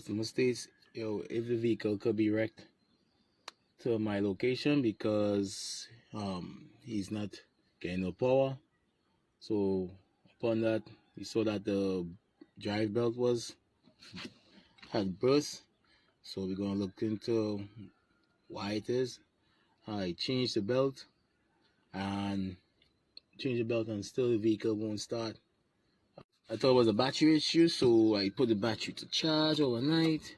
Customer states, yo, if the vehicle could be wrecked to my location because he's not getting no power. So upon that, he saw that the drive belt had burst. So we're gonna look into why it is. I changed the belt and still the vehicle won't start. I thought it was a battery issue, so I put the battery to charge overnight,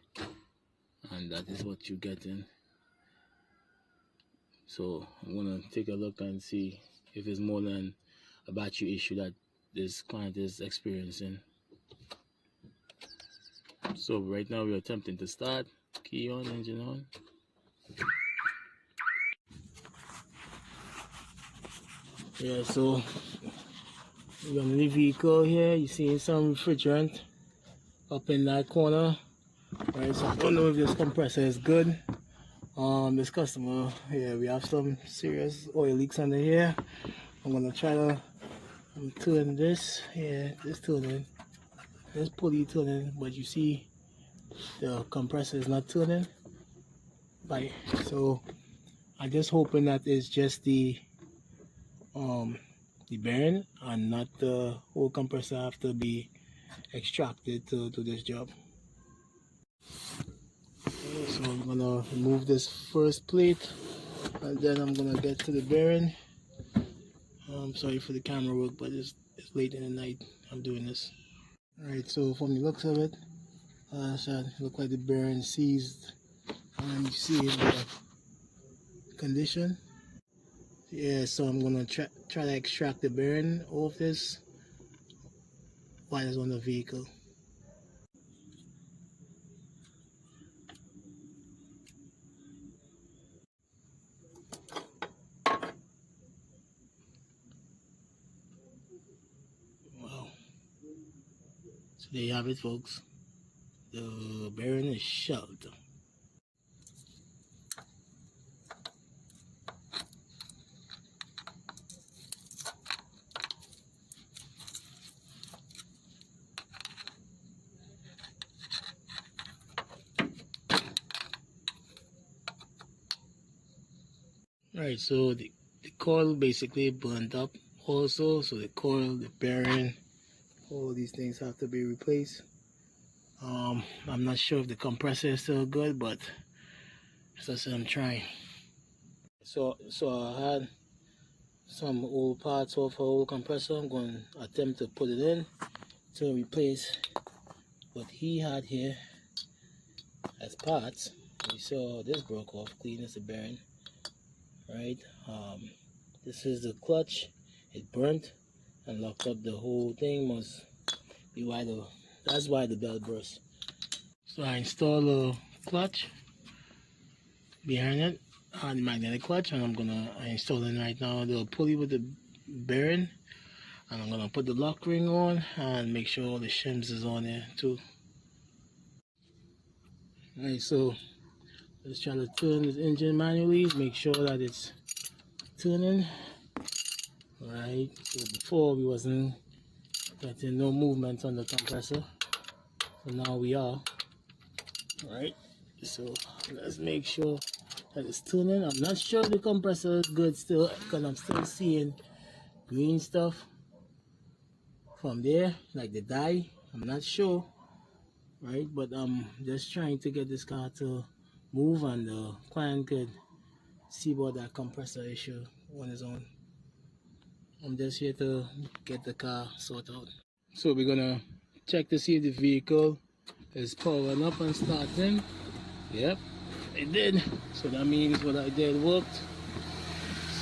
and that is what you're getting. So I'm gonna take a look and see if it's more than a battery issue that this client is experiencing. So right now we're attempting to start. Key on, engine on. Yeah, so we're on the vehicle here. You see some refrigerant up in that corner. Right, so I don't know if this compressor is good. This customer, yeah, we have some serious oil leaks under here. I'm gonna try to turn this, yeah, this turning, this pulley turning, but you see the compressor is not turning. Right, so I'm just hoping that it's just the bearing and not the whole compressor have to be extracted to do this job. Okay, so I'm gonna remove this first plate and then I'm gonna get to the bearing. I'm sorry for the camera work, but it's late in the night I'm doing this. Alright, so from the looks of it, it looks like the bearing seized, and you see the condition. Yeah, so I'm gonna try to extract the bearing off this while it's on the vehicle. Wow. So there you have it, folks. The bearing is shoved. Right, so the coil basically burnt up also, so the coil, the bearing, all these things have to be replaced. I'm not sure if the compressor is still good, but as I said, I'm trying. So I had some old parts of our old compressor. I'm going to attempt to put it in to replace what he had here as parts. You saw this broke off, clean as a bearing. Right, this is the clutch. It burnt and locked up the whole thing. Must be why that's why the belt burst. So I installed a clutch behind it, the magnetic clutch, and I'm installing right now the pulley with the bearing, and I'm gonna put the lock ring on and make sure all the shims is on there too. Alright, so let's try to turn this engine manually, make sure that it's turning. Right, so before we wasn't getting no movement on the compressor, so now we are. Right, so let's make sure that it's turning. I'm not sure the compressor is good still, because I'm still seeing green stuff from there, like the dye. I'm not sure, right, but I'm just trying to get this car to move, and the client could see about that compressor issue on his own. I'm just here to get the car sorted out. So we're gonna check to see if the vehicle is powering up and starting. Yep, it did. So that means what I did worked.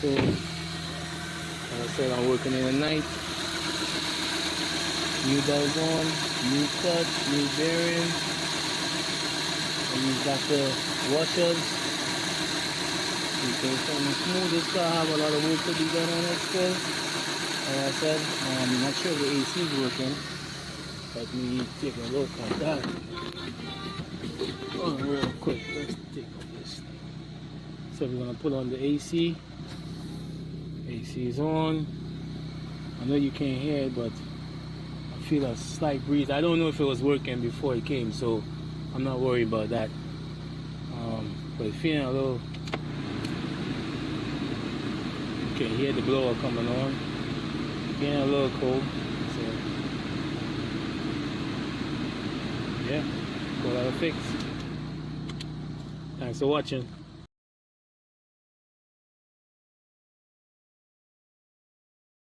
So like I said, I'm working in the night. New belts on, new clutch, new bearing. I use got the washers. You can something smooth. This car have a lot of work to be done on it still. Like I said, I'm not sure if the AC is working. Let me take a look at that. Oh, real quick, let's take this. So we're gonna put on the AC. AC is on. I know you can't hear it, but I feel a slight breeze. I don't know if it was working before it came, so I'm not worried about that. But it's feeling a little. You can hear the blower coming on. Feeling a little cold. So yeah, go have a fix. Thanks for watching.